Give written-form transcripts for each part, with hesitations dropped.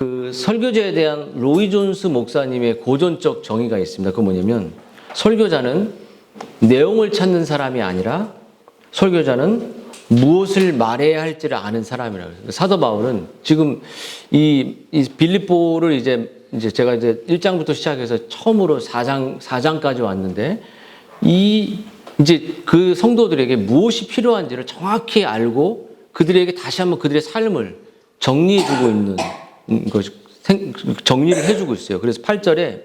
그 설교자에 대한 로이 존스 목사님의 고전적 정의가 있습니다. 그건 뭐냐면 설교자는 내용을 찾는 사람이 아니라 설교자는 무엇을 말해야 할지를 아는 사람이라고 해요. 사도 바울은 지금 이 빌립보를 이제 제가 이제 1장부터 시작해서 처음으로 4장까지 왔는데 이제 그 성도들에게 무엇이 필요한지를 정확히 알고 그들에게 다시 한번 그들의 삶을 정리해주고 있는 것, 정리를 해주고 있어요. 그래서 8절에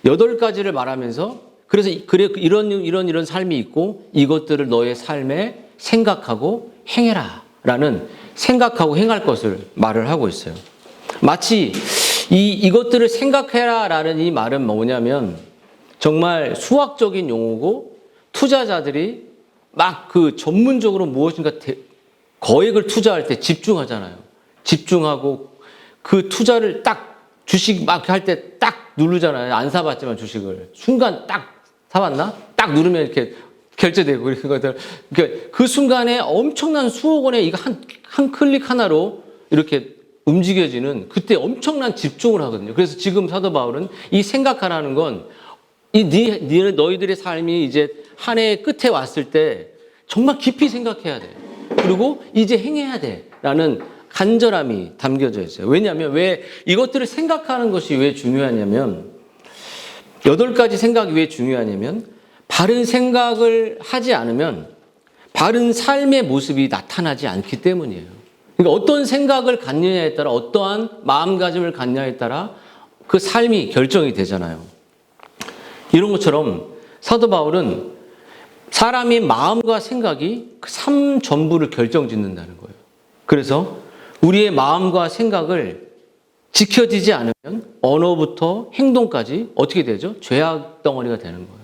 8가지를 말하면서 그래서 이런 삶이 있고 이것들을 너의 삶에 생각하고 행해라 라는 생각하고 행할 것을 말을 하고 있어요. 마치 이것들을 생각해라 라는 이 말은 뭐냐면 정말 수학적인 용어고 투자자들이 막 그 전문적으로 무엇인가 거액을 투자할 때 집중하잖아요. 집중하고 그 투자를 딱 주식 막 할 때 딱 누르잖아요. 안 사봤지만 주식을. 순간 딱 사봤나? 딱 누르면 이렇게 결제되고 그러니까 그 순간에 엄청난 수억 원의 이거 한 클릭 하나로 이렇게 움직여지는 그때 엄청난 집중을 하거든요. 그래서 지금 사도 바울은 이 생각하라는 건 너희들의 삶이 이제 한 해의 끝에 왔을 때 정말 깊이 생각해야 돼. 그리고 이제 행해야 돼. 라는 간절함이 담겨져 있어요. 왜냐하면 왜 이것들을 생각하는 것이 왜 중요하냐면 8가지 생각이 왜 중요하냐면 바른 생각을 하지 않으면 바른 삶의 모습이 나타나지 않기 때문이에요. 그러니까 어떤 생각을 갖느냐에 따라 어떠한 마음가짐을 갖느냐에 따라 그 삶이 결정이 되잖아요. 이런 것처럼 사도 바울은 사람의 마음과 생각이 그 삶 전부를 결정짓는다는 거예요. 그래서 우리의 마음과 생각을 지켜지지 않으면 언어부터 행동까지 어떻게 되죠? 죄악 덩어리가 되는 거예요.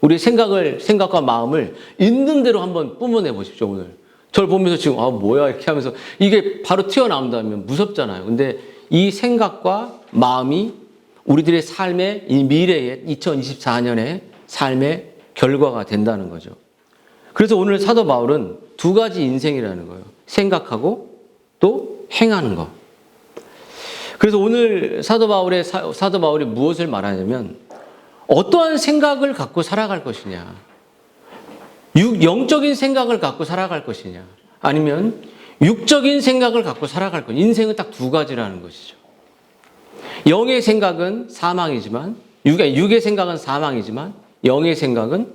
우리의 생각과 마음을 있는 대로 한번 뿜어내 보십시오, 오늘. 저를 보면서 지금, 뭐야, 이렇게 하면서 이게 바로 튀어나온다면 무섭잖아요. 근데 이 생각과 마음이 우리들의 삶의 이 미래의 2024년의 삶의 결과가 된다는 거죠. 그래서 오늘 사도 바울은 2가지 인생이라는 거예요. 생각하고 또 행하는 거. 그래서 오늘 사도 바울이 무엇을 말하냐면 어떠한 생각을 갖고 살아갈 것이냐. 영적인 생각을 갖고 살아갈 것이냐. 아니면 육적인 생각을 갖고 살아갈 것이냐. 인생은 딱 2가지라는 것이죠. 영의 생각은 사망이지만, 육의 생각은 사망이지만, 영의 생각은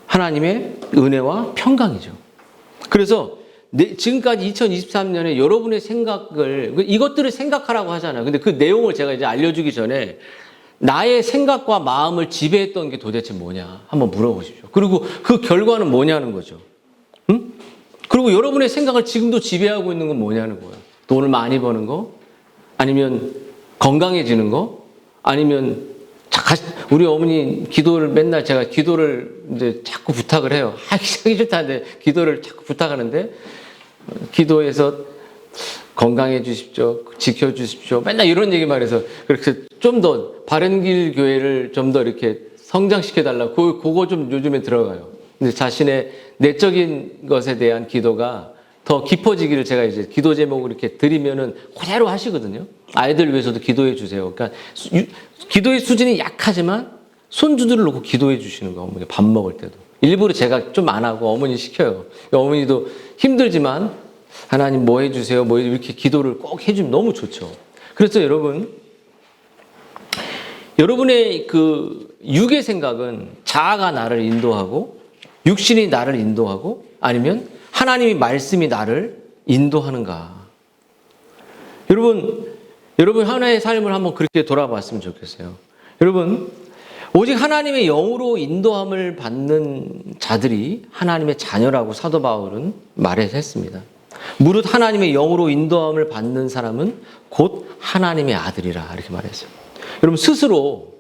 하나님의 은혜와 평강이죠. 그래서 지금까지 2023년에 여러분의 생각을, 이것들을 생각하라고 하잖아요. 근데 그 내용을 제가 이제 알려주기 전에 나의 생각과 마음을 지배했던 게 도대체 뭐냐 한번 물어보십시오. 그리고 그 결과는 뭐냐는 거죠. 응? 그리고 여러분의 생각을 지금도 지배하고 있는 건 뭐냐는 거예요. 돈을 많이 버는 거? 아니면 건강해지는 거? 아니면 우리 어머니 기도를 맨날 제가 기도를 이제 자꾸 부탁을 해요. 하기 싫다는데 기도를 자꾸 부탁하는데 기도해서 건강해 주십시오. 지켜 주십시오. 맨날 이런 얘기만 해서 그렇게 좀 더 바른길 교회를 좀 더 이렇게 성장시켜 달라고 그거 좀 요즘에 들어가요. 근데 자신의 내적인 것에 대한 기도가 더 깊어지기를 제가 이제 기도 제목을 이렇게 드리면은 그대로 하시거든요. 아이들 위해서도 기도해 주세요. 그러니까 기도의 수준이 약하지만 손주들을 놓고 기도해 주시는 거예요. 어머니 밥 먹을 때도. 일부러 제가 좀 안 하고 어머니 시켜요. 어머니도 힘들지만 하나님 뭐 해주세요. 뭐 이렇게 기도를 꼭 해주면 너무 좋죠. 그래서 여러분의 그 육의 생각은 자아가 나를 인도하고 육신이 나를 인도하고 아니면 하나님의 말씀이 나를 인도하는가. 여러분 하나의 삶을 한번 그렇게 돌아봤으면 좋겠어요. 여러분 오직 하나님의 영으로 인도함을 받는 자들이 하나님의 자녀라고 사도 바울은 말했습니다. 무릇 하나님의 영으로 인도함을 받는 사람은 곧 하나님의 아들이라 이렇게 말했어요. 여러분 스스로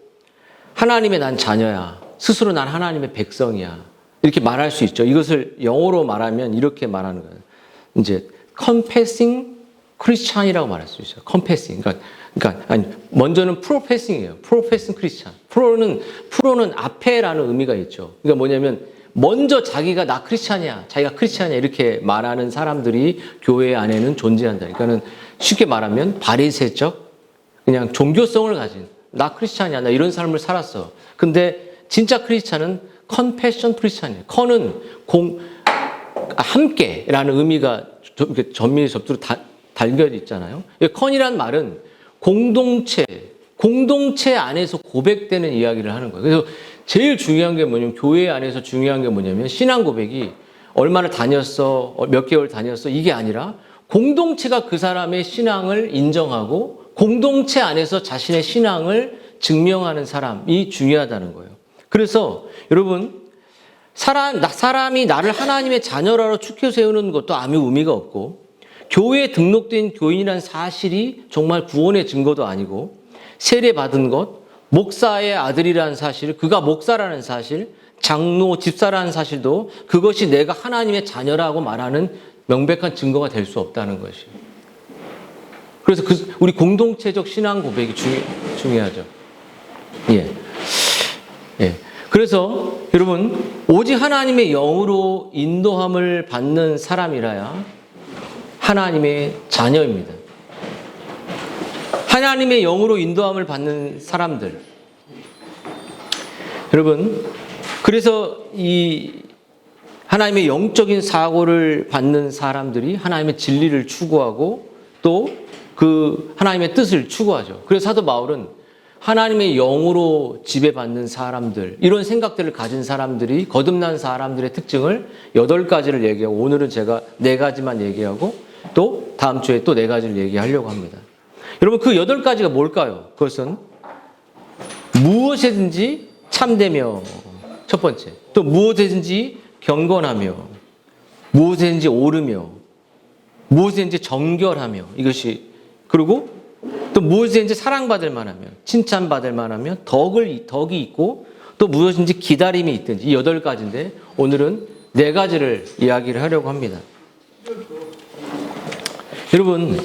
하나님의 난 자녀야. 스스로 난 하나님의 백성이야. 이렇게 말할 수 있죠. 이것을 영어로 말하면 이렇게 말하는 거예요. 이제 confessing Christian이라고 말할 수 있어요. confessing. 먼저는 professing이에요. professing Christian. 프로는 앞에라는 의미가 있죠. 그러니까 뭐냐면 먼저 자기가 나 크리스찬이야, 자기가 크리스찬이야 이렇게 말하는 사람들이 교회 안에는 존재한다. 그러니까는 쉽게 말하면 바리새적 그냥 종교성을 가진 나 크리스찬이야, 나 이런 삶을 살았어. 근데 진짜 크리스찬은 컨패션 크리스찬이에요. 컨은 함께라는 의미가 전밀히 접두로 달겨 있잖아요. 컨이란 말은 공동체 안에서 고백되는 이야기를 하는 거예요. 그래서 제일 중요한 게 뭐냐면, 교회 안에서 중요한 게 뭐냐면, 신앙 고백이 얼마나 다녔어, 몇 개월 다녔어, 이게 아니라 공동체가 그 사람의 신앙을 인정하고 공동체 안에서 자신의 신앙을 증명하는 사람이 중요하다는 거예요. 그래서 여러분, 사람이 나를 하나님의 자녀라고 축혀 세우는 것도 아무 의미가 없고, 교회에 등록된 교인이라는 사실이 정말 구원의 증거도 아니고, 세례받은 것, 목사의 아들이라는 사실, 그가 목사라는 사실, 장로, 집사라는 사실도 그것이 내가 하나님의 자녀라고 말하는 명백한 증거가 될 수 없다는 것이에요. 그래서 우리 공동체적 신앙 고백이 중요하죠. 예. 그래서 여러분, 오직 하나님의 영으로 인도함을 받는 사람이라야 하나님의 자녀입니다. 하나님의 영으로 인도함을 받는 사람들. 여러분, 그래서 이 하나님의 영적인 사고를 받는 사람들이 하나님의 진리를 추구하고 또 그 하나님의 뜻을 추구하죠. 그래서 사도 바울은 하나님의 영으로 지배받는 사람들, 이런 생각들을 가진 사람들이, 거듭난 사람들의 특징을 8가지를 얘기하고, 오늘은 제가 4가지만 얘기하고 또 다음 주에 또 4가지를 얘기하려고 합니다. 여러분, 그 8가지가 뭘까요? 그것은 무엇이든지 참되며, 첫 번째. 또 무엇이든지 경건하며, 무엇이든지 옳으며, 무엇이든지 정결하며, 이것이, 그리고 또 무엇이든지 사랑받을 만하며, 칭찬받을 만하며, 덕이 있고, 또 무엇인지 기다림이 있든지, 이 8가지인데 오늘은 4가지를 이야기를 하려고 합니다. 여러분,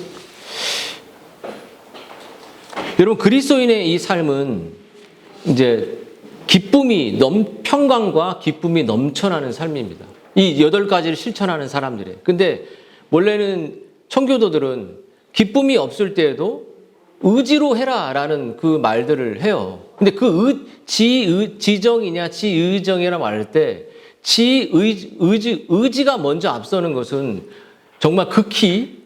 그리스도인의 이 삶은 이제 평강과 기쁨이 넘쳐나는 삶입니다. 이 8가지를 실천하는 사람들이에요. 근데 원래는 청교도들은 기쁨이 없을 때에도 의지로 해라라는 그 말들을 해요. 근데 그 지정이냐 지의정이라고 말할 때 의지가 먼저 앞서는 것은 정말 극히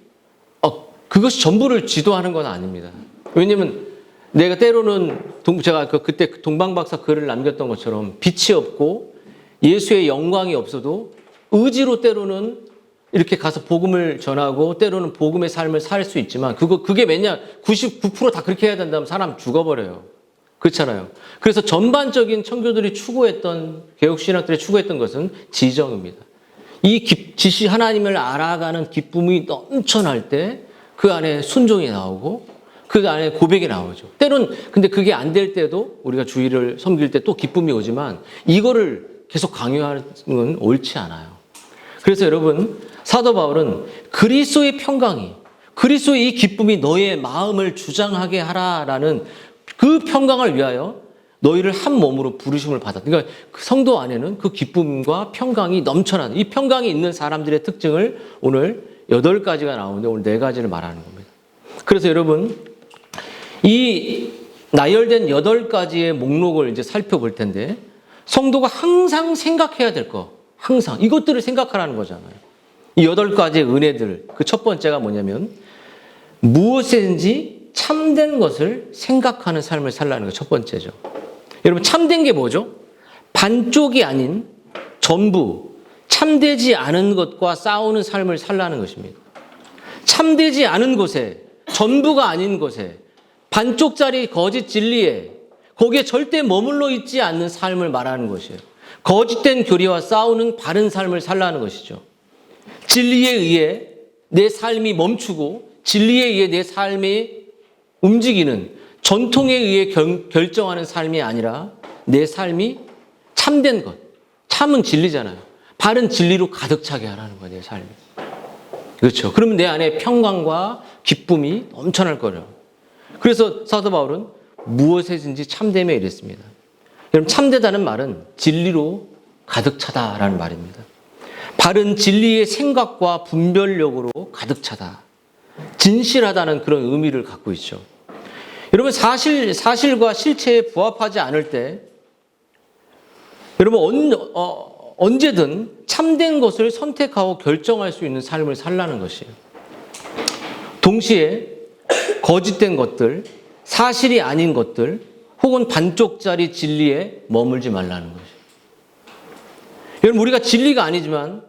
그것이 전부를 지도하는 건 아닙니다. 왜냐면 내가 때로는 제가 그때 동방박사 글을 남겼던 것처럼 빛이 없고 예수의 영광이 없어도 의지로 때로는 이렇게 가서 복음을 전하고 때로는 복음의 삶을 살 수 있지만 그게 맨날 99% 다 그렇게 해야 된다면 사람 죽어버려요. 그렇잖아요. 그래서 전반적인 청교들이 추구했던, 개혁신학들이 추구했던 것은 지정입니다. 하나님을 알아가는 기쁨이 넘쳐날 때 그 안에 순종이 나오고 그 안에 고백이 나오죠. 때론 근데 그게 안 될 때도 우리가 주의를 섬길 때 또 기쁨이 오지만 이거를 계속 강요하는 건 옳지 않아요. 그래서 여러분, 사도 바울은 그리스도의 평강이, 그리스도의 이 기쁨이 너의 마음을 주장하게 하라라는 그 평강을 위하여 너희를 한 몸으로 부르심을 받았다. 그러니까 그 성도 안에는 그 기쁨과 평강이 넘쳐나는, 이 평강이 있는 사람들의 특징을 오늘 8가지가 나오는데 오늘 4가지를 말하는 겁니다. 그래서 여러분, 이 나열된 8가지의 목록을 이제 살펴볼 텐데, 성도가 항상 생각해야 될 거, 항상 이것들을 생각하라는 거잖아요. 이 8가지의 은혜들, 그 첫 번째가 뭐냐면 무엇이든지 참된 것을 생각하는 삶을 살라는 거 첫 번째죠. 여러분, 참된 게 뭐죠? 반쪽이 아닌 전부, 참되지 않은 것과 싸우는 삶을 살라는 것입니다. 참되지 않은 곳에, 전부가 아닌 곳에, 반쪽짜리 거짓 진리에, 거기에 절대 머물러 있지 않는 삶을 말하는 것이에요. 거짓된 교리와 싸우는 바른 삶을 살라는 것이죠. 진리에 의해 내 삶이 멈추고 진리에 의해 내 삶이 움직이는, 전통에 의해 결정하는 삶이 아니라 내 삶이 참된 것, 참은 진리잖아요. 바른 진리로 가득 차게 하라는 거예요, 내 삶이. 그렇죠. 그러면 내 안에 평강과 기쁨이 넘쳐날 거예요. 그래서 사도 바울은 무엇이든지 참되며 이랬습니다. 여러분, 참되다는 말은 진리로 가득 차다라는 말입니다. 바른 진리의 생각과 분별력으로 가득 차다. 진실하다는 그런 의미를 갖고 있죠. 여러분, 사실과 실체에 부합하지 않을 때 여러분 언제든 참된 것을 선택하고 결정할 수 있는 삶을 살라는 것이에요. 동시에 거짓된 것들, 사실이 아닌 것들, 혹은 반쪽짜리 진리에 머물지 말라는 것이에요. 여러분, 우리가 진리가 아니지만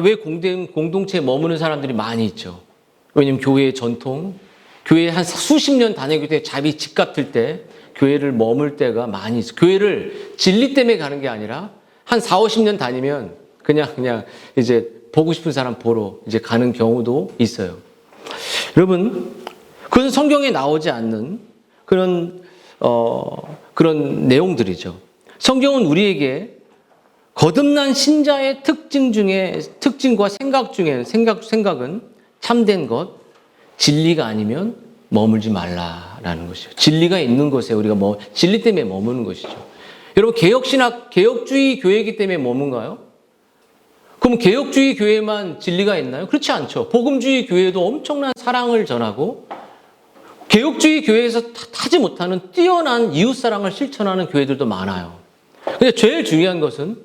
왜 공동체에 머무는 사람들이 많이 있죠? 왜냐하면 교회의 전통, 교회에 한 수십 년 다니기 때문에 자기 집 같을 때 교회를 머물 때가 많이 있어요. 교회를 진리 때문에 가는 게 아니라 한 4, 50년 다니면 그냥 이제 보고 싶은 사람 보러 이제 가는 경우도 있어요. 여러분, 그건 성경에 나오지 않는 그런 내용들이죠. 성경은 우리에게 거듭난 신자의 특징과 생각은 참된 것, 진리가 아니면 머물지 말라라는 것이죠. 진리가 있는 곳에 우리가 진리 때문에 머무는 것이죠. 여러분, 개혁주의 교회이기 때문에 머문가요? 그럼 개혁주의 교회만 진리가 있나요? 그렇지 않죠. 복음주의 교회도 엄청난 사랑을 전하고 개혁주의 교회에서 하지 못하는 뛰어난 이웃사랑을 실천하는 교회들도 많아요. 근데 제일 중요한 것은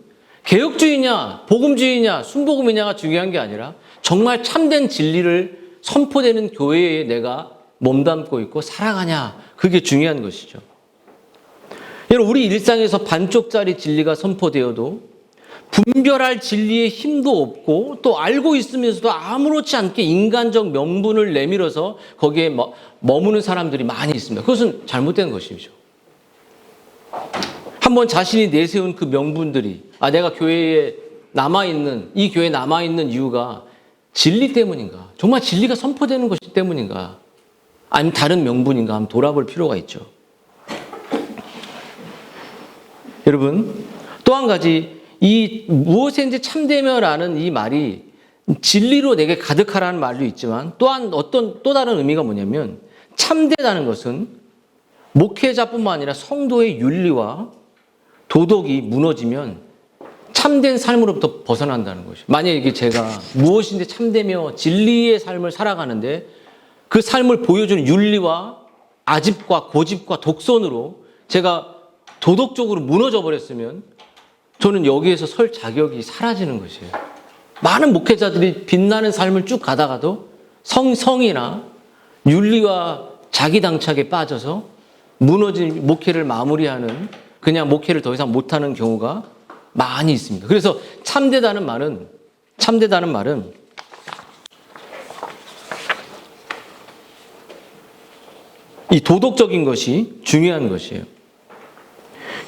개혁주의냐, 복음주의냐, 순복음이냐가 중요한 게 아니라 정말 참된 진리를 선포되는 교회에 내가 몸담고 있고 살아가냐, 그게 중요한 것이죠. 여러분, 우리 일상에서 반쪽짜리 진리가 선포되어도 분별할 진리의 힘도 없고 또 알고 있으면서도 아무렇지 않게 인간적 명분을 내밀어서 거기에 머무는 사람들이 많이 있습니다. 그것은 잘못된 것이죠. 한번 자신이 내세운 그 명분들이 내가 교회에 이 교회에 남아있는 이유가 진리 때문인가? 정말 진리가 선포되는 것이 때문인가? 아니면 다른 명분인가? 한번 돌아볼 필요가 있죠. 여러분, 또 한 가지 이 무엇인지 참되며라는 이 말이 진리로 내게 가득하라는 말도 있지만 또한 또 다른 의미가 뭐냐면 참되다는 것은 목회자뿐만 아니라 성도의 윤리와 도덕이 무너지면 참된 삶으로부터 벗어난다는 것이죠. 만약에 제가 무엇인지 참되며 진리의 삶을 살아가는데 그 삶을 보여주는 윤리와 아집과 고집과 독선으로 제가 도덕적으로 무너져 버렸으면 저는 여기에서 설 자격이 사라지는 것이에요. 많은 목회자들이 빛나는 삶을 쭉 가다가도 성이나 윤리와 자기당착에 빠져서 무너진 목회를 마무리하는, 그냥 목회를 더 이상 못하는 경우가 많이 있습니다. 그래서 참되다는 말은 이 도덕적인 것이 중요한 것이에요.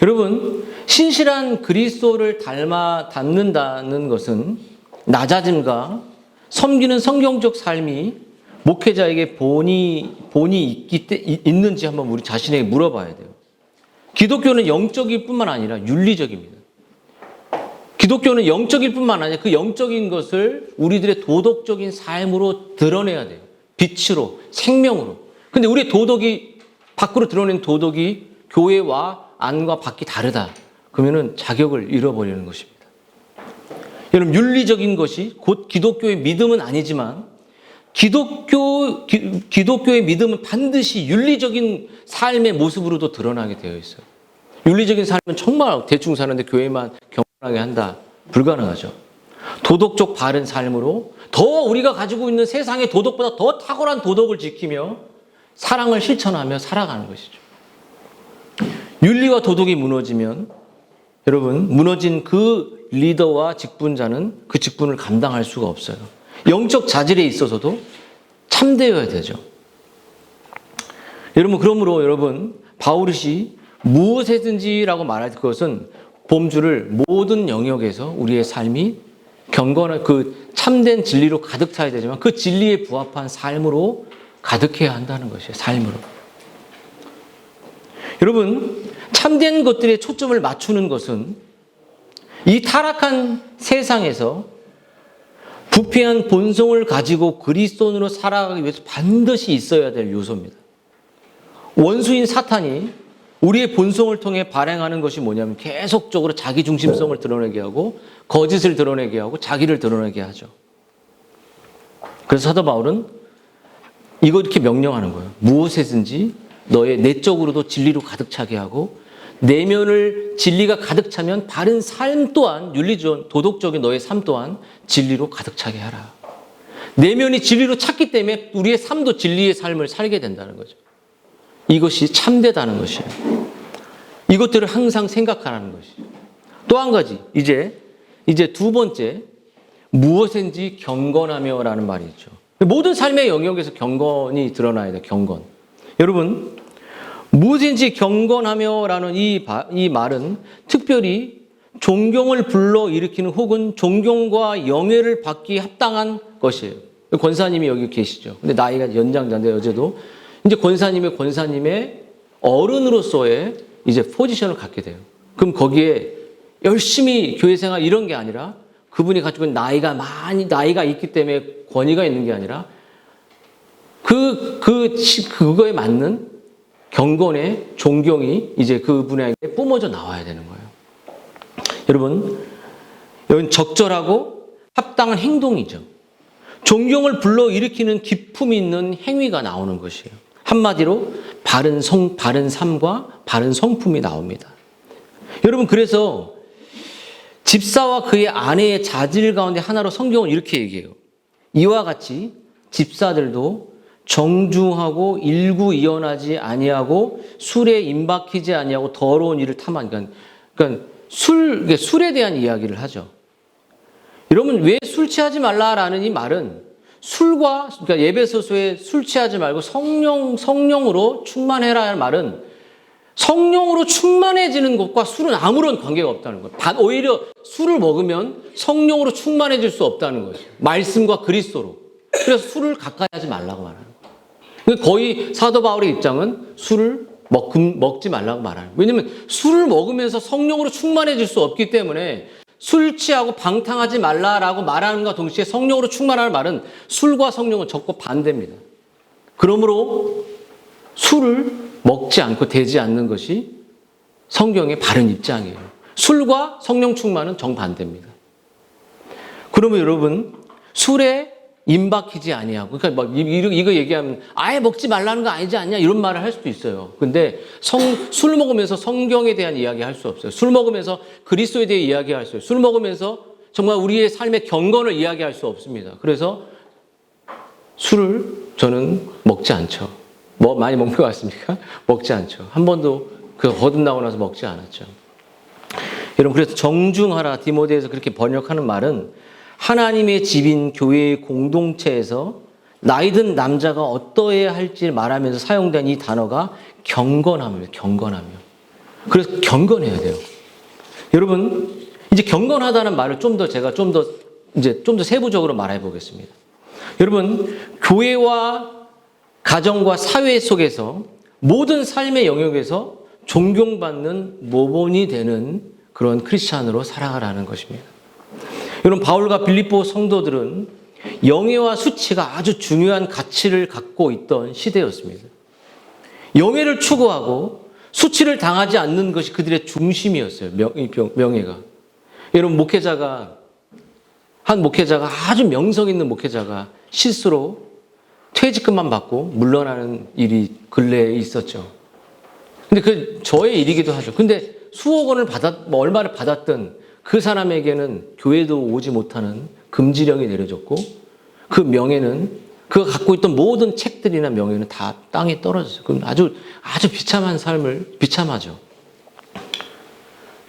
여러분, 신실한 그리스도를 닮는다는 것은 낮아짐과 섬기는 성경적 삶이 목회자에게 본이 있는지 한번 우리 자신에게 물어봐야 돼요. 기독교는 영적일 뿐만 아니라 윤리적입니다. 기독교는 영적일 뿐만 아니라 그 영적인 것을 우리들의 도덕적인 삶으로 드러내야 돼요. 빛으로, 생명으로. 근데 우리의 도덕이, 밖으로 드러낸 도덕이 교회와 안과 밖이 다르다. 그러면은 자격을 잃어버리는 것입니다. 여러분, 윤리적인 것이 곧 기독교의 믿음은 아니지만 기독교의 믿음은 반드시 윤리적인 삶의 모습으로도 드러나게 되어 있어요. 윤리적인 삶은 정말 대충 사는데 교회만 경건하게 한다. 불가능하죠. 도덕적 바른 삶으로 더 우리가 가지고 있는 세상의 도덕보다 더 탁월한 도덕을 지키며 사랑을 실천하며 살아가는 것이죠. 윤리와 도덕이 무너지면 여러분, 무너진 그 리더와 직분자는 그 직분을 감당할 수가 없어요. 영적 자질에 있어서도 참되어야 되죠. 그러므로 여러분, 바울이 무엇이든지라고 말할 것은 범주를 모든 영역에서 우리의 삶이 경건한 그 참된 진리로 가득 차야 되지만 그 진리에 부합한 삶으로 가득해야 한다는 것이에요. 삶으로. 여러분, 참된 것들에 초점을 맞추는 것은 이 타락한 세상에서 부패한 본성을 가지고 그리스도인으로 살아가기 위해서 반드시 있어야 될 요소입니다. 원수인 사탄이 우리의 본성을 통해 발행하는 것이 뭐냐면 계속적으로 자기 중심성을 드러내게 하고 거짓을 드러내게 하고 자기를 드러내게 하죠. 그래서 사도 바울은 이거 이렇게 명령하는 거예요. 무엇에든지 너의 내적으로도 진리로 가득 차게 하고 내면을 진리가 가득 차면 바른 삶 또한 윤리적 도덕적인 너의 삶 또한 진리로 가득 차게 하라. 내면이 진리로 찼기 때문에 우리의 삶도 진리의 삶을 살게 된다는 거죠. 이것이 참되다는 것이에요. 이것들을 항상 생각하라는 것이죠. 또 한 가지, 이제 두 번째, 무엇인지 경건하며라는 말이 있죠. 모든 삶의 영역에서 경건이 드러나야 돼요. 경건. 여러분, 무엇인지 경건하며라는 이 말은 특별히 존경을 불러일으키는 혹은 존경과 영예를 받기 합당한 것이에요. 권사님이 여기 계시죠. 근데 나이가 연장자인데 어제도 이제 권사님의 어른으로서의 이제 포지션을 갖게 돼요. 그럼 거기에 열심히 교회 생활 이런 게 아니라 그분이 가지고 있는 나이가 있기 때문에 권위가 있는 게 아니라 그거에 맞는 경건의 존경이 이제 그분에게 뿜어져 나와야 되는 거예요. 여러분, 이건 적절하고 합당한 행동이죠. 존경을 불러일으키는 기품이 있는 행위가 나오는 것이에요. 한마디로 바른 삶과 바른 성품이 나옵니다. 여러분, 그래서 집사와 그의 아내의 자질 가운데 하나로 성경은 이렇게 얘기해요. 이와 같이 집사들도 정중하고 일구이연하지 아니하고 술에 임박히지 아니하고 더러운 일을 탐하니까 그러니까 술에 대한 이야기를 하죠. 여러분, 왜 술 취하지 말라라는 이 말은 그러니까 에베소서에 술 취하지 말고 성령으로 충만해라는 말은 성령으로 충만해지는 것과 술은 아무런 관계가 없다는 거예요. 오히려 술을 먹으면 성령으로 충만해질 수 없다는 거죠. 말씀과 그리스도로. 그래서 술을 가까이 하지 말라고 말하는 거예요. 거의 사도 바울의 입장은 술을 먹지 말라고 말하는 거예요. 왜냐하면 술을 먹으면서 성령으로 충만해질 수 없기 때문에 술 취하고 방탕하지 말라라고 말하는 것과 동시에 성령으로 충만하는 말은 술과 성령은 적고 반대입니다. 그러므로 술을 먹지 않고 대지 않는 것이 성경의 바른 입장이에요. 술과 성령 충만은 정반대입니다. 그러면 여러분, 술에 임박히지 아니하고, 그러니까 막 이거 얘기하면 아예 먹지 말라는 거 아니지 않냐 이런 말을 할 수도 있어요. 근데 술 먹으면서 성경에 대한 이야기 할 수 없어요. 술 먹으면서 그리스도에 대해 이야기할 수 없어요. 술 먹으면서 정말 우리의 삶의 경건을 이야기할 수 없습니다. 그래서 술을 저는 먹지 않죠. 많이 먹는 것 같습니까? 먹지 않죠. 한 번도 거듭나고 나서 먹지 않았죠. 여러분, 그래서 정중하라 디모데에서 그렇게 번역하는 말은 하나님의 집인 교회의 공동체에서 나이든 남자가 어떠해야 할지 말하면서 사용된 이 단어가 경건함이에요. 경건하며. 그래서 경건해야 돼요. 여러분, 이제 경건하다는 말을 좀 더 세부적으로 말해 보겠습니다. 여러분, 교회와 가정과 사회 속에서 모든 삶의 영역에서 존경받는 모범이 되는 그런 크리스찬으로 살아가라는 것입니다. 여러분, 바울과 빌립보 성도들은 영예와 수치가 아주 중요한 가치를 갖고 있던 시대였습니다. 영예를 추구하고 수치를 당하지 않는 것이 그들의 중심이었어요. 명예가. 여러분, 한 목회자가 아주 명성 있는 목회자가 실수로 퇴직금만 받고 물러나는 일이 근래에 있었죠. 근데 저의 일이기도 하죠. 근데 수억 원을 얼마를 받았든 그 사람에게는 교회도 오지 못하는 금지령이 내려졌고 그 명예는 그가 갖고 있던 모든 책들이나 명예는 다 땅에 떨어졌어요. 그럼 아주 비참한 비참하죠.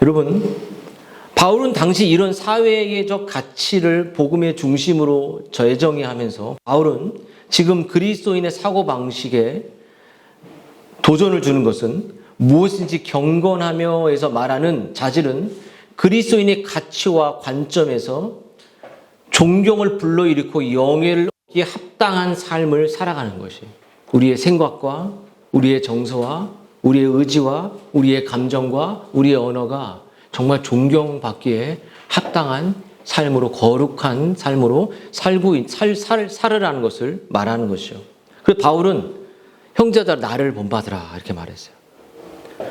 여러분, 바울은 당시 이런 사회적 가치를 복음의 중심으로 재정의하면서 바울은 지금 그리스도인의 사고방식에 도전을 주는 것은 무엇인지 경건하며에서 말하는 자질은 그리스도인의 가치와 관점에서 존경을 불러일으키고 영예를 얻기에 합당한 삶을 살아가는 것이에요. 우리의 생각과 우리의 정서와 우리의 의지와 우리의 감정과 우리의 언어가 정말 존경받기에 합당한 삶으로 거룩한 삶으로 살으라는 것을 말하는 것이죠. 그래서 바울은 형제들 나를 본받으라 이렇게 말했어요.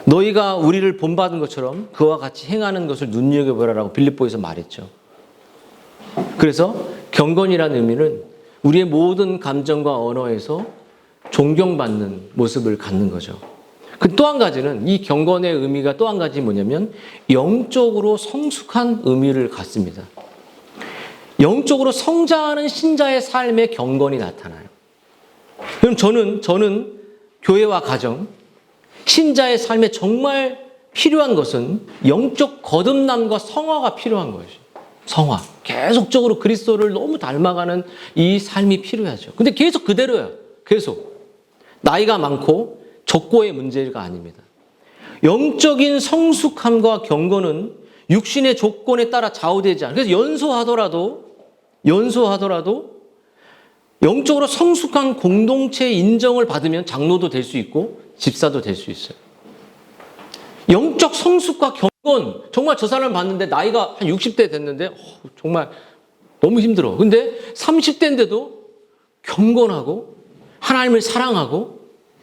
너희가 우리를 본받은 것처럼 그와 같이 행하는 것을 눈여겨보라라고 빌립보에서 말했죠. 그래서 경건이라는 의미는 우리의 모든 감정과 언어에서 존경받는 모습을 갖는 거죠. 그 또 한 가지는 이 경건의 의미가 또 한 가지 뭐냐면 영적으로 성숙한 의미를 갖습니다. 영적으로 성장하는 신자의 삶에 경건이 나타나요. 그럼 저는 교회와 가정, 신자의 삶에 정말 필요한 것은 영적 거듭남과 성화가 필요한 것이죠. 성화. 계속적으로 그리스도를 너무 닮아가는 이 삶이 필요하죠. 근데 계속 그대로예요. 계속. 나이가 많고 적고의 문제가 아닙니다. 영적인 성숙함과 경건은 육신의 조건에 따라 좌우되지 않아요. 그래서 연소하더라도 영적으로 성숙한 공동체의 인정을 받으면 장로도 될 수 있고 집사도 될 수 있어요. 영적 성숙과 경건, 정말 저 사람을 봤는데 나이가 한 60대 됐는데 정말 너무 힘들어. 근데 30대인데도 경건하고 하나님을 사랑하고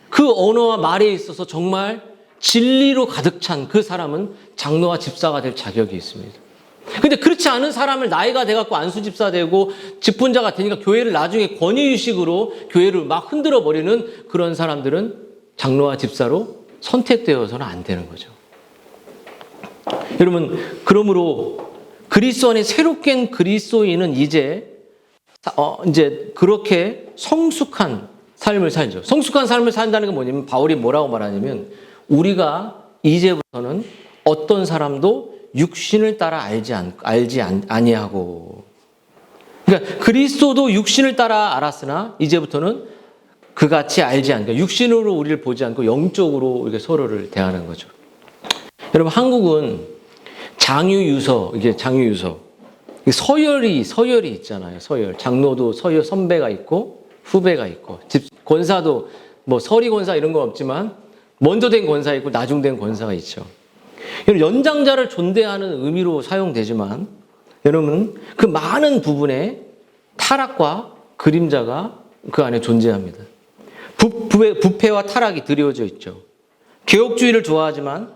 그 언어와 말에 있어서 정말 진리로 가득 찬 그 사람은 장로와 집사가 될 자격이 있습니다. 근데 그렇지 않은 사람을 나이가 돼갖고 안수집사 되고 직분자가 되니까 교회를 나중에 권위의식으로 교회를 막 흔들어 버리는 그런 사람들은 장로와 집사로 선택되어서는 안 되는 거죠. 여러분, 그러므로 그리스도 안에 새롭게 된 그리스도인은 이제 그렇게 성숙한 삶을 살죠. 성숙한 삶을 산다는 건 뭐냐면 바울이 뭐라고 말하냐면 우리가 이제부터는 어떤 사람도 육신을 따라 알지 아니하고, 그러니까 그리스도도 육신을 따라 알았으나 이제부터는 그같이 알지 않고 육신으로 우리를 보지 않고 영적으로 이렇게 서로를 대하는 거죠. 여러분, 한국은 장유유서, 이게 장유유서, 서열이 있잖아요. 서열. 장로도 서열 선배가 있고 후배가 있고, 권사도 뭐 서리 권사 이런 건 없지만 먼저 된 권사 있고 나중된 권사가 있죠. 연장자를 존대하는 의미로 사용되지만 여러분, 그 많은 부분에 타락과 그림자가 그 안에 존재합니다. 부패와 타락이 드리워져 있죠. 개혁주의를 좋아하지만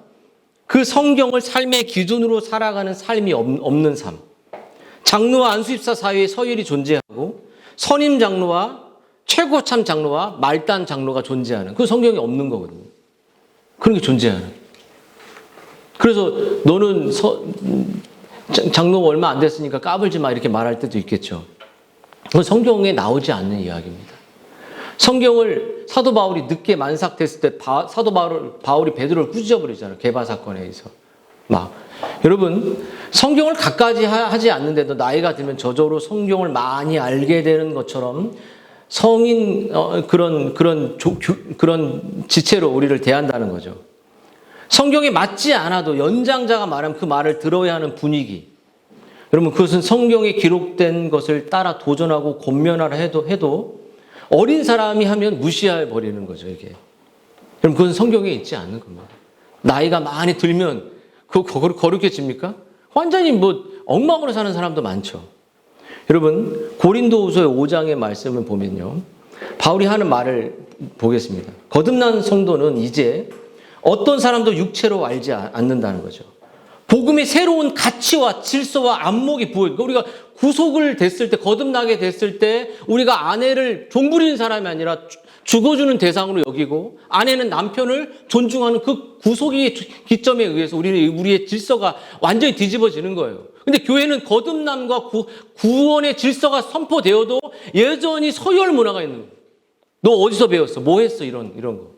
그 성경을 삶의 기준으로 살아가는 삶이 없는 삶. 장로와 안수집사 사이에 서열이 존재하고 선임 장로와 최고참 장로와 말단 장로가 존재하는, 그 성경이 없는 거거든요. 그런 게 존재하는. 그래서 너는 장로가 얼마 안 됐으니까 까불지 마 이렇게 말할 때도 있겠죠. 그건 성경에 나오지 않는 이야기입니다. 성경을 사도 바울이 늦게 만삭됐을 때 사도 바울이 베드로를 꾸짖어버리잖아요. 게바 사건에 의해서. 여러분, 성경을 갖가지 하지 않는데도 나이가 들면 저절로 성경을 많이 알게 되는 것처럼 성인 그런 지체로 우리를 대한다는 거죠. 성경에 맞지 않아도 연장자가 말하면 그 말을 들어야 하는 분위기. 여러분, 그것은 성경에 기록된 것을 따라 도전하고 권면하라 해도 어린 사람이 하면 무시해 버리는 거죠, 이게. 여러분, 그것은 성경에 있지 않는 겁니다. 나이가 많이 들면 그거 거룩해집니까? 완전히 엉망으로 사는 사람도 많죠. 여러분, 고린도후서 5장의 말씀을 보면요, 바울이 하는 말을 보겠습니다. 거듭난 성도는 이제 어떤 사람도 육체로 알지 않는다는 거죠. 복음의 새로운 가치와 질서와 안목이 부여해요. 우리가 구속을 됐을 때, 거듭나게 됐을 때 우리가 아내를 종부리는 사람이 아니라 죽어주는 대상으로 여기고 아내는 남편을 존중하는 그 구속의 기점에 의해서 우리의 질서가 완전히 뒤집어지는 거예요. 근데 교회는 거듭남과 구원의 질서가 선포되어도 여전히 서열 문화가 있는 거예요. 너 어디서 배웠어? 뭐 했어? 이런 거.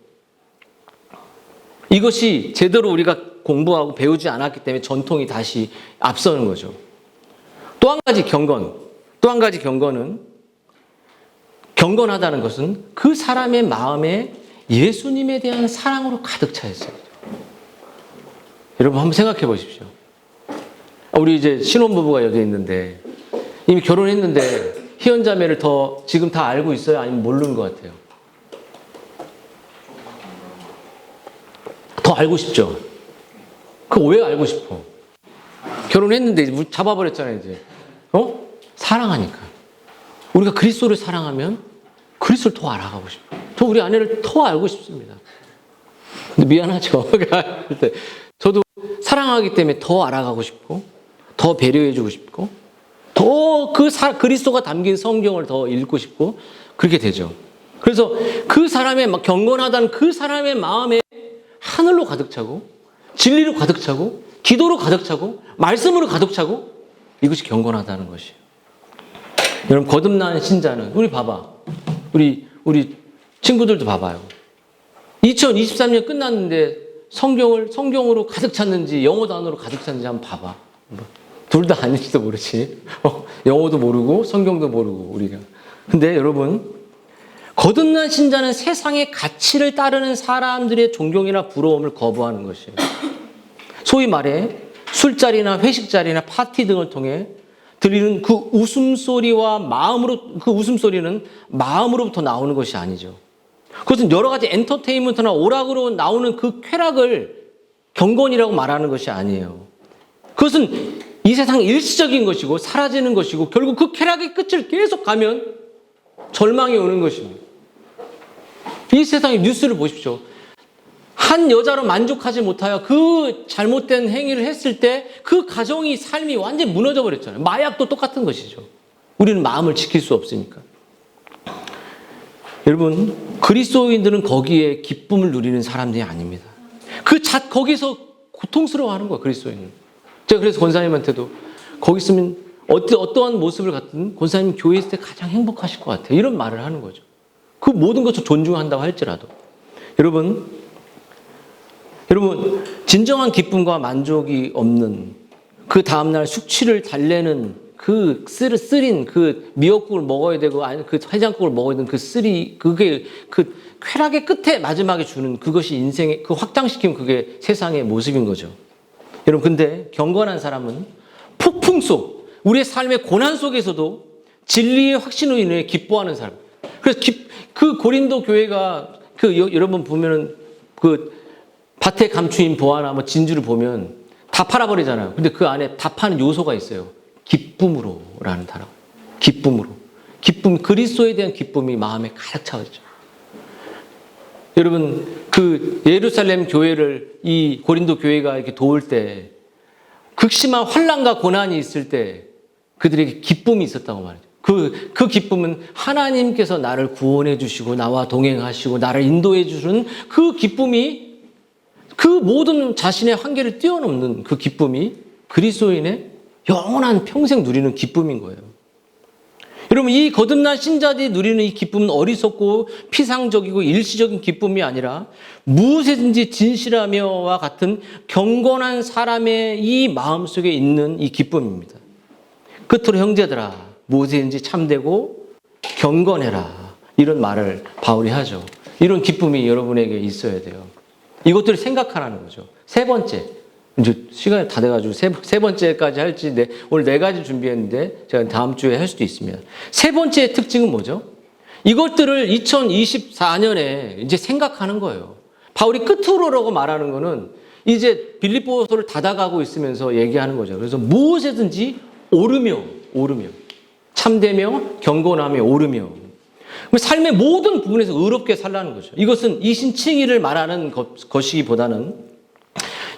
이것이 제대로 우리가 공부하고 배우지 않았기 때문에 전통이 다시 앞서는 거죠. 또 한 가지 경건은, 경건하다는 것은 그 사람의 마음에 예수님에 대한 사랑으로 가득 차 있어요. 여러분, 한번 생각해 보십시오. 우리 이제 신혼부부가 여기 있는데 이미 결혼했는데 희연자매를 지금 다 알고 있어요? 아니면 모르는 것 같아요? 더 알고 싶죠? 그거 왜 알고 싶어? 결혼했는데 잡아버렸잖아요, 이제. 사랑하니까. 우리가 그리스도를 사랑하면 그리스도를 더 알아가고 싶어요. 저 우리 아내를 더 알고 싶습니다. 근데 미안하죠. 저도 사랑하기 때문에 더 알아가고 싶고, 더 배려해주고 싶고, 더 그리스도가 담긴 성경을 더 읽고 싶고, 그렇게 되죠. 그래서 그 사람의 경건하다는 그 사람의 마음에 하늘로 가득 차고, 진리로 가득 차고, 기도로 가득 차고, 말씀으로 가득 차고, 이것이 경건하다는 것이에요. 여러분, 거듭난 신자는, 우리 봐봐. 우리 친구들도 봐봐요. 2023년 끝났는데 성경으로 가득 찼는지 영어 단어로 가득 찼는지 한번 봐봐. 둘 다 아닐지도 모르지. 영어도 모르고 성경도 모르고 우리가. 근데 여러분, 거듭난 신자는 세상의 가치를 따르는 사람들의 존경이나 부러움을 거부하는 것이에요. 소위 말해 술자리나 회식자리나 파티 등을 통해 들리는 그 웃음소리는 마음으로부터 나오는 것이 아니죠. 그것은 여러 가지 엔터테인먼트나 오락으로 나오는 그 쾌락을 경건이라고 말하는 것이 아니에요. 그것은 이 세상 일시적인 것이고 사라지는 것이고 결국 그 쾌락의 끝을 계속 가면 절망이 오는 것입니다. 이 세상의 뉴스를 보십시오. 한 여자로 만족하지 못하여 그 잘못된 행위를 했을 때 그 가정이 삶이 완전히 무너져 버렸잖아요. 마약도 똑같은 것이죠. 우리는 마음을 지킬 수 없으니까. 여러분, 그리스도인들은 거기에 기쁨을 누리는 사람들이 아닙니다. 거기서 고통스러워하는 거예요, 그리스도인은. 제가 그래서 권사님한테도 거기 있으면 어떠한 모습을 갖든 권사님 교회에 있을 때 가장 행복하실 것 같아요. 이런 말을 하는 거죠. 그 모든 것을 존중한다고 할지라도. 여러분, 진정한 기쁨과 만족이 없는 그 다음날 숙취를 달래는 그 쓰린 그 미역국을 먹어야 되고 아니 그 해장국을 먹어야 되는 그게 그 쾌락의 끝에 마지막에 주는 그것이 인생의 그 확장시키면 그게 세상의 모습인 거죠. 여러분, 근데 경건한 사람은 폭풍 속 우리의 삶의 고난 속에서도 진리의 확신으로 인해 기뻐하는 사람. 그래서 그 고린도 교회가 여러분 보면은 그 밭에 감추인 보화나 뭐 진주를 보면 다 팔아버리잖아요. 근데 그 안에 다 파는 요소가 있어요. 기쁨으로라는 단어. 기쁨으로. 그리스도에 대한 기쁨이 마음에 가득 차있죠. 여러분, 그 예루살렘 교회를 이 고린도 교회가 이렇게 도울 때 극심한 환난과 고난이 있을 때 그들에게 기쁨이 있었다고 말이죠. 그 기쁨은 하나님께서 나를 구원해 주시고 나와 동행하시고 나를 인도해 주시는 그 기쁨이 그 모든 자신의 한계를 뛰어넘는 그 기쁨이 그리스도인의 영원한 평생 누리는 기쁨인 거예요. 여러분, 이 거듭난 신자들이 누리는 이 기쁨은 어리석고 피상적이고 일시적인 기쁨이 아니라 무엇이든지 진실하며와 같은 경건한 사람의 이 마음속에 있는 이 기쁨입니다. 끝으로 형제들아, 무엇이든지 참되고 경건해라. 이런 말을 바울이 하죠. 이런 기쁨이 여러분에게 있어야 돼요. 이것들을 생각하라는 거죠. 세 번째, 이제 시간이 다 돼가지고 세 번째까지 할지 오늘 4가지 준비했는데 제가 다음 주에 할 수도 있습니다. 세 번째의 특징은 뭐죠? 이것들을 2024년에 이제 생각하는 거예요. 바울이 끝으로라고 말하는 거는 이제 빌립보서를 닫아가고 있으면서 얘기하는 거죠. 그래서 무엇이든지 오르며 참되며 경건하며 오르며 삶의 모든 부분에서 의롭게 살라는 거죠. 이것은 이신칭의를 말하는 것이기보다는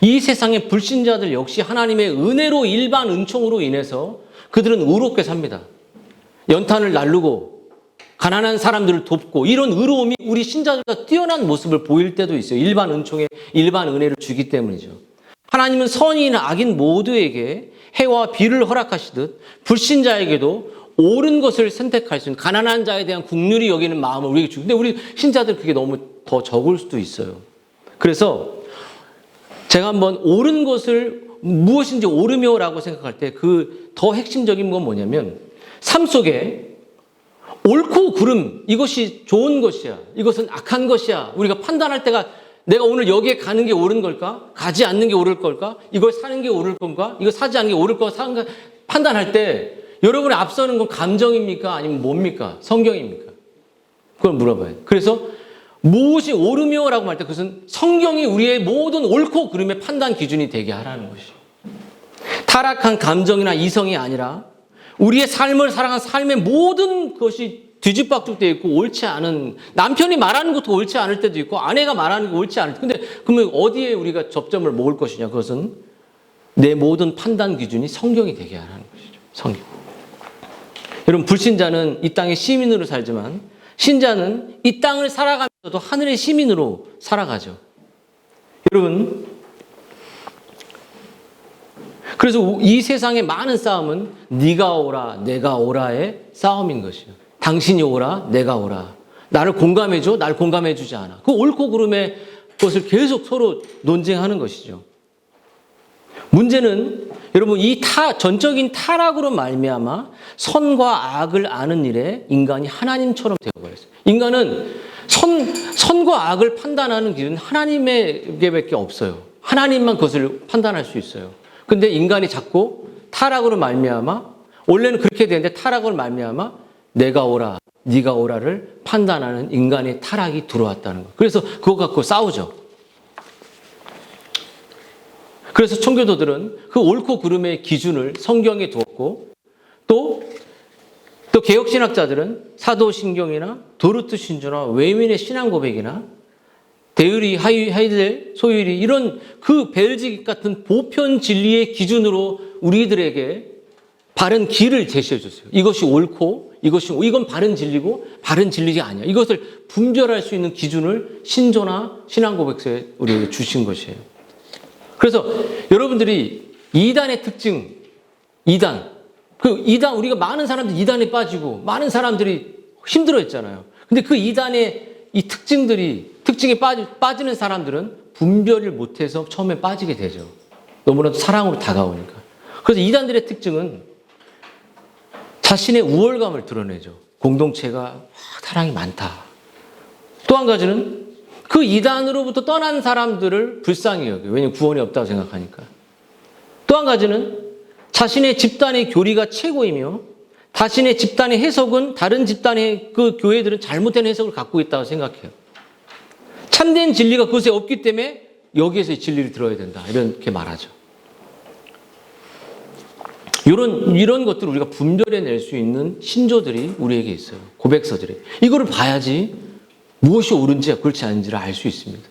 이 세상의 불신자들 역시 하나님의 은혜로 일반 은총으로 인해서 그들은 의롭게 삽니다. 연탄을 날르고 가난한 사람들을 돕고 이런 의로움이 우리 신자들과 뛰어난 모습을 보일 때도 있어요. 일반 은총에 일반 은혜를 주기 때문이죠. 하나님은 선인이나 악인 모두에게 해와 비를 허락하시듯 불신자에게도 옳은 것을 선택할 수 있는 가난한 자에 대한 긍휼히 여기는 마음을 우리에게 주고, 근데 우리 신자들 그게 너무 더 적을 수도 있어요. 그래서 제가 한번 옳은 것을 무엇인지 오르며라고 생각할 때 그 더 핵심적인 건 뭐냐면 삶 속에 옳고 그름, 이것이 좋은 것이야, 이것은 악한 것이야, 우리가 판단할 때가 내가 오늘 여기에 가는 게 옳은 걸까? 가지 않는 게 옳을 걸까? 이걸 사는 게 옳을 건가? 이거 사지 않는 게 옳을 건가? 판단할 때 여러분의 앞서는 건 감정입니까? 아니면 뭡니까? 성경입니까? 그걸 물어봐야 돼요. 그래서 무엇이 옳으며라고 할 때 그것은 성경이 우리의 모든 옳고 그름의 판단 기준이 되게 하라는 것이죠. 타락한 감정이나 이성이 아니라 우리의 삶을 살아간 삶의 모든 것이 뒤집박죽 돼 있고 옳지 않은, 남편이 말하는 것도 옳지 않을 때도 있고 아내가 말하는 게 옳지 않을 때, 근데 그러면 어디에 우리가 접점을 먹을 것이냐? 그것은 내 모든 판단 기준이 성경이 되게 하라는 것이죠. 성경. 여러분, 불신자는 이 땅의 시민으로 살지만 신자는 이 땅을 살아가면서도 하늘의 시민으로 살아가죠. 여러분, 그래서 이 세상의 많은 싸움은 네가 오라 내가 오라의 싸움인 것이에요. 당신이 오라 내가 오라. 나를 공감해줘 날 공감해주지 않아. 그 옳고 그름의 것을 계속 서로 논쟁하는 것이죠. 문제는 여러분, 이 전적인 타락으로 말미암아 선과 악을 아는 일에 인간이 하나님처럼 되어버렸어요. 인간은 선과 악을 판단하는 기준은 하나님에게밖에 없어요. 하나님만 그것을 판단할 수 있어요. 근데 인간이 자꾸 타락으로 말미암아, 원래는 그렇게 되는데 타락으로 말미암아 내가 오라 네가 오라를 판단하는 인간의 타락이 들어왔다는 거예요. 그래서 그거 갖고 싸우죠. 그래서 청교도들은 그 옳고 그름의 기준을 성경에 두었고, 또 개혁신학자들은 사도신경이나 도르트 신조나 외민의 신앙 고백이나 데유리, 하이델, 소유리 이런 그 벨직 같은 보편 진리의 기준으로 우리들에게 바른 길을 제시해 줬어요. 이것이 옳고 이건 바른 진리고 바른 진리가 아니야. 이것을 분별할 수 있는 기준을 신조나 신앙 고백서에 우리에게 주신 것이에요. 그래서 여러분들이 이단의 특징, 이단 우리가 많은 사람들이 이단에 빠지고 많은 사람들이 힘들어했잖아요. 근데 그 이단의 이 특징에 빠지는 사람들은 분별을 못해서 처음에 빠지게 되죠. 너무나도 사랑으로 다가오니까. 그래서 이단들의 특징은 자신의 우월감을 드러내죠. 공동체가 사랑이 많다. 또 한 가지는 그 이단으로부터 떠난 사람들을 불쌍히 여겨요. 왜냐하면 구원이 없다고 생각하니까. 또 한 가지는 자신의 집단의 교리가 최고이며 자신의 집단의 해석은 다른 집단의 그 교회들은 잘못된 해석을 갖고 있다고 생각해요. 참된 진리가 그것에 없기 때문에 여기에서 진리를 들어야 된다. 이렇게 말하죠. 이런 것들을 우리가 분별해낼 수 있는 신조들이 우리에게 있어요. 고백서들이. 이거를 봐야지 무엇이 옳은지 그렇지 않은지를 알 수 있습니다.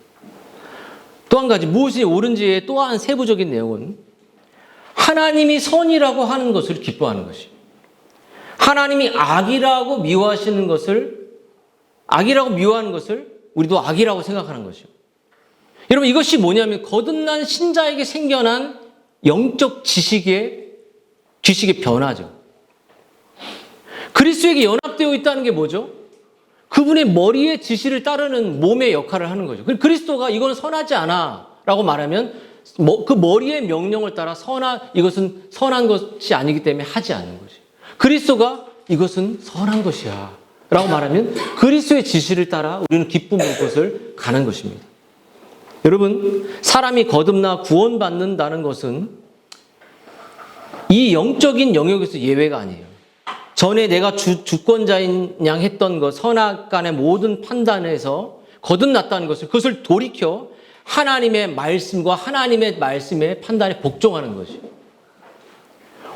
또 한 가지, 무엇이 옳은지의 또한 세부적인 내용은 하나님이 선이라고 하는 것을 기뻐하는 것이에요. 하나님이 악이라고 미워하는 것을 우리도 악이라고 생각하는 것이요. 여러분, 이것이 뭐냐면 거듭난 신자에게 생겨난 영적 지식의 변화죠. 그리스도에게 연합되어 있다는 게 뭐죠? 그분의 머리의 지시를 따르는 몸의 역할을 하는 거죠. 그리스도가 이건 선하지 않아 라고 말하면 그 머리의 명령을 따라 이것은 선한 것이 아니기 때문에 하지 않는 거죠. 그리스도가 이것은 선한 것이야 라고 말하면 그리스도의 지시를 따라 우리는 기쁨의 곳을 가는 것입니다. 여러분, 사람이 거듭나 구원받는다는 것은 이 영적인 영역에서 예외가 아니에요. 전에 내가 주권자인 양 했던 것, 선악 간의 모든 판단에서 거듭났다는 것을, 그것을 돌이켜 하나님의 말씀과 하나님의 말씀의 판단에 복종하는 것이에요.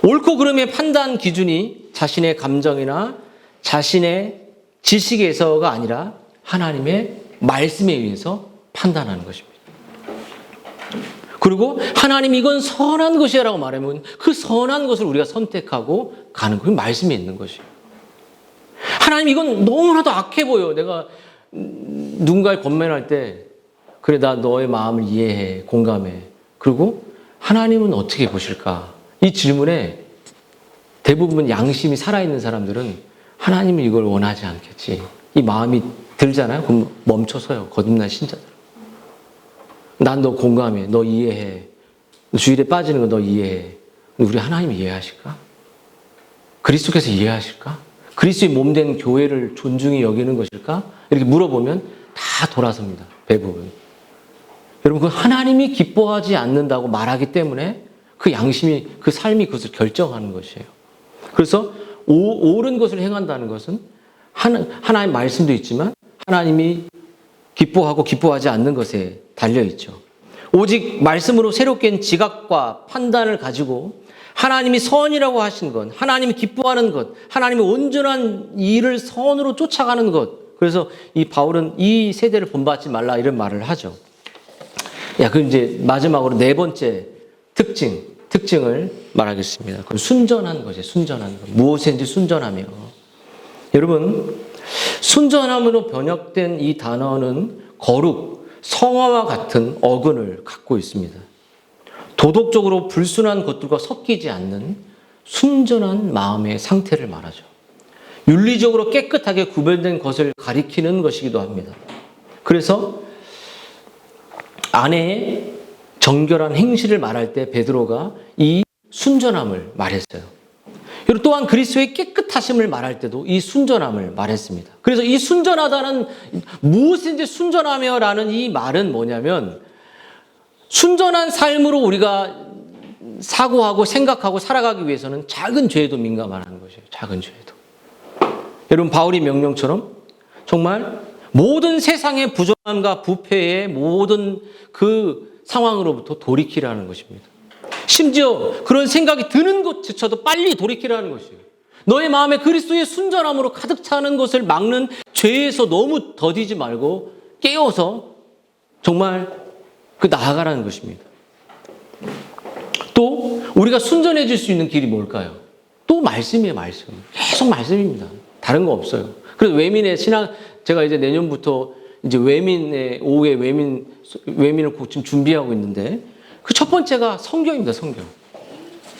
옳고 그름의 판단 기준이 자신의 감정이나 자신의 지식에서가 아니라 하나님의 말씀에 의해서 판단하는 것입니다. 그리고 하나님이 이건 선한 것이야 라고 말하면 그 선한 것을 우리가 선택하고 가는 그 말씀에 있는 것이에요. 하나님 이건 너무나도 악해 보여. 내가 누군가를 권면할 때 그래, 나 너의 마음을 이해해, 공감해. 그리고 하나님은 어떻게 보실까? 이 질문에 대부분 양심이 살아있는 사람들은 하나님은 이걸 원하지 않겠지. 이 마음이 들잖아요. 그럼 멈춰서요. 거듭난 신자들. 난 너 공감해. 너 이해해. 주일에 빠지는 거 너 이해해. 우리 하나님이 이해하실까? 그리스도께서 이해하실까? 그리스도의 몸된 교회를 존중히 여기는 것일까? 이렇게 물어보면 다 돌아섭니다. 대부분. 여러분, 그 하나님이 기뻐하지 않는다고 말하기 때문에 그 양심이, 그 삶이 그것을 결정하는 것이에요. 그래서 옳은 것을 행한다는 것은 하나님의 말씀도 있지만 하나님이 기뻐하고 기뻐하지 않는 것에 달려있죠. 오직 말씀으로 새롭게 지각과 판단을 가지고 하나님이 선이라고 하신 것, 하나님이 기뻐하는 것, 하나님의 온전한 일을 선으로 쫓아가는 것. 그래서 이 바울은 이 세대를 본받지 말라 이런 말을 하죠. 그 이제 마지막으로 네 번째 특징을 말하겠습니다. 그건 순전한 것이에요. 순전한 것. 무엇인지 순전하며. 여러분, 순전함으로 번역된 이 단어는 거룩, 성화와 같은 어근을 갖고 있습니다. 도덕적으로 불순한 것들과 섞이지 않는 순전한 마음의 상태를 말하죠. 윤리적으로 깨끗하게 구별된 것을 가리키는 것이기도 합니다. 그래서 아내의 정결한 행실을 말할 때 베드로가 이 순전함을 말했어요. 그리고 또한 그리스도의 깨끗하심을 말할 때도 이 순전함을 말했습니다. 그래서 이 순전하다는 무엇인지 순전하며라는 이 말은 뭐냐면 순전한 삶으로 우리가 사고하고 생각하고 살아가기 위해서는 작은 죄에도 민감하는 것이에요. 작은 죄에도. 여러분 바울이 명령처럼 정말 모든 세상의 부정함과 부패의 모든 그 상황으로부터 돌이키라는 것입니다. 심지어 그런 생각이 드는 것조차도 빨리 돌이키라는 것이에요. 너의 마음에 그리스도의 순전함으로 가득 차는 것을 막는 죄에서 너무 더디지 말고 깨어서 정말 나아가라는 것입니다. 또 우리가 순전해질 수 있는 길이 뭘까요? 또 말씀이에요. 말씀. 계속 말씀입니다. 다른 거 없어요. 그래서 외민의 신앙 제가 이제 내년부터 이제 외민의 오후에 외민을 지금 준비하고 있는데 그 첫 번째가 성경입니다. 성경.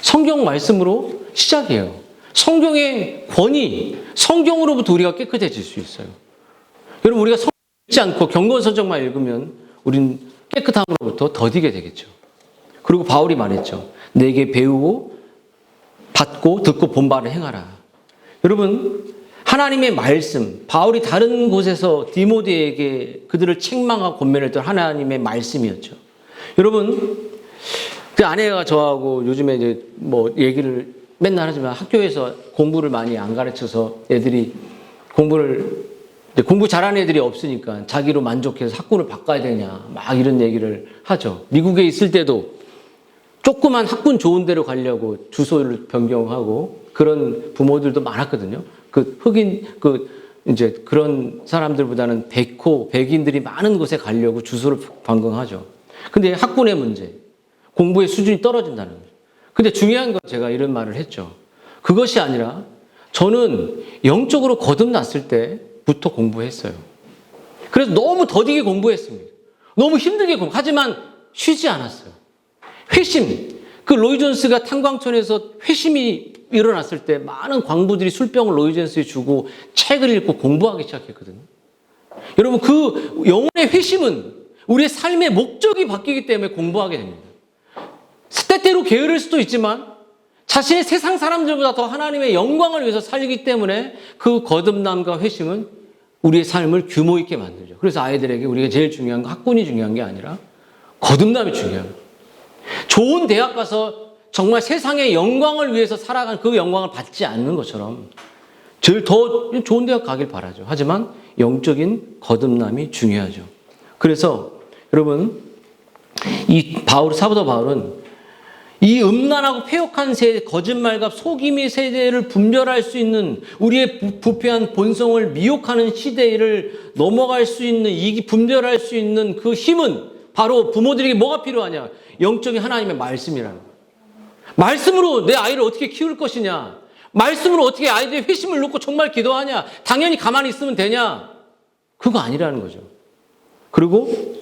성경 말씀으로 시작이에요. 성경의 권위, 성경으로부터 우리가 깨끗해질 수 있어요. 여러분 우리가 성경 읽지 않고 경건서적만 읽으면 우린 깨끗함으로부터 더디게 되겠죠. 그리고 바울이 말했죠. 내게 배우고 받고 듣고 본 바를 행하라. 여러분 하나님의 말씀, 바울이 다른 곳에서 디모데에게 그들을 책망하고 권면했던 하나님의 말씀이었죠. 여러분 그 아내가 저하고 요즘에 이제 뭐 얘기를 맨날 하지만 학교에서 공부를 많이 안 가르쳐서 애들이 공부 잘하는 애들이 없으니까 자기로 만족해서 학군을 바꿔야 되냐 막 이런 얘기를 하죠. 미국에 있을 때도 조그만 학군 좋은 데로 가려고 주소를 변경하고 그런 부모들도 많았거든요. 이제 그런 사람들보다는 백인들이 많은 곳에 가려고 주소를 변경하죠. 근데 학군의 문제, 공부의 수준이 떨어진다는 거죠. 근데 중요한 건 제가 이런 말을 했죠. 그것이 아니라 저는 영적으로 거듭났을 때부터 공부했어요. 그래서 너무 더디게 공부했습니다. 너무 힘들게 하지만 쉬지 않았어요. 회심. 그 로이 존스가 탄광촌에서 회심이 일어났을 때 많은 광부들이 술병을 로이 존스에 주고 책을 읽고 공부하기 시작했거든요. 여러분 그 영혼의 회심은 우리의 삶의 목적이 바뀌기 때문에 공부하게 됩니다. 때때로 게으를 수도 있지만 자신의 세상 사람들보다 더 하나님의 영광을 위해서 살기 때문에 그 거듭남과 회심은 우리의 삶을 규모 있게 만들죠. 그래서 아이들에게 우리가 제일 중요한 건 학군이 중요한 게 아니라 거듭남이 중요한 거예요. 좋은 대학 가서 정말 세상의 영광을 위해서 살아간 그 영광을 받지 않는 것처럼 제일 더 좋은 대학 가길 바라죠. 하지만 영적인 거듭남이 중요하죠. 그래서 여러분 이 사도 바울은 이 음란하고 패역한 세대, 거짓말과 속임의 세대를 분별할 수 있는 우리의 부패한 본성을 미혹하는 시대를 넘어갈 수 있는 분별할 수 있는 그 힘은 바로 부모들에게 뭐가 필요하냐? 영적인 하나님의 말씀이라는 거예요. 말씀으로 내 아이를 어떻게 키울 것이냐? 말씀으로 어떻게 아이들의 회심을 놓고 정말 기도하냐? 당연히 가만히 있으면 되냐? 그거 아니라는 거죠. 그리고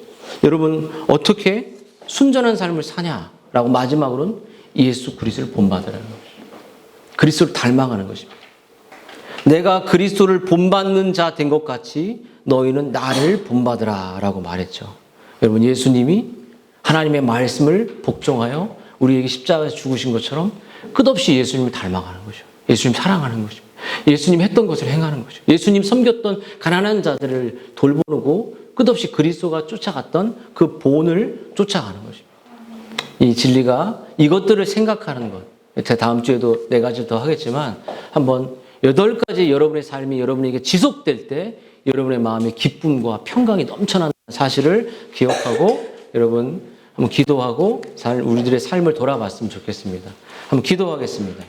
여러분 어떻게 순전한 삶을 사냐라고 마지막으로는 예수 그리스도를 본받으라는 것입니다. 그리스도를 닮아가는 것입니다. 내가 그리스도를 본받는 자 된 것 같이 너희는 나를 본받으라 라고 말했죠. 여러분 예수님이 하나님의 말씀을 복종하여 우리에게 십자가에서 죽으신 것처럼 끝없이 예수님을 닮아가는 거죠. 예수님 사랑하는 것입니다. 예수님 했던 것을 행하는 거죠. 예수님 섬겼던 가난한 자들을 돌보고 끝없이 그리스도가 쫓아갔던 그 본을 쫓아가는 것입니다. 이 진리가 이것들을 생각하는 것. 제가 다음 주에도 4가지 더 하겠지만 한번 8가지 여러분의 삶이 여러분에게 지속될 때 여러분의 마음에 기쁨과 평강이 넘쳐나는 사실을 기억하고 여러분 한번 기도하고 우리들의 삶을 돌아봤으면 좋겠습니다. 한번 기도하겠습니다.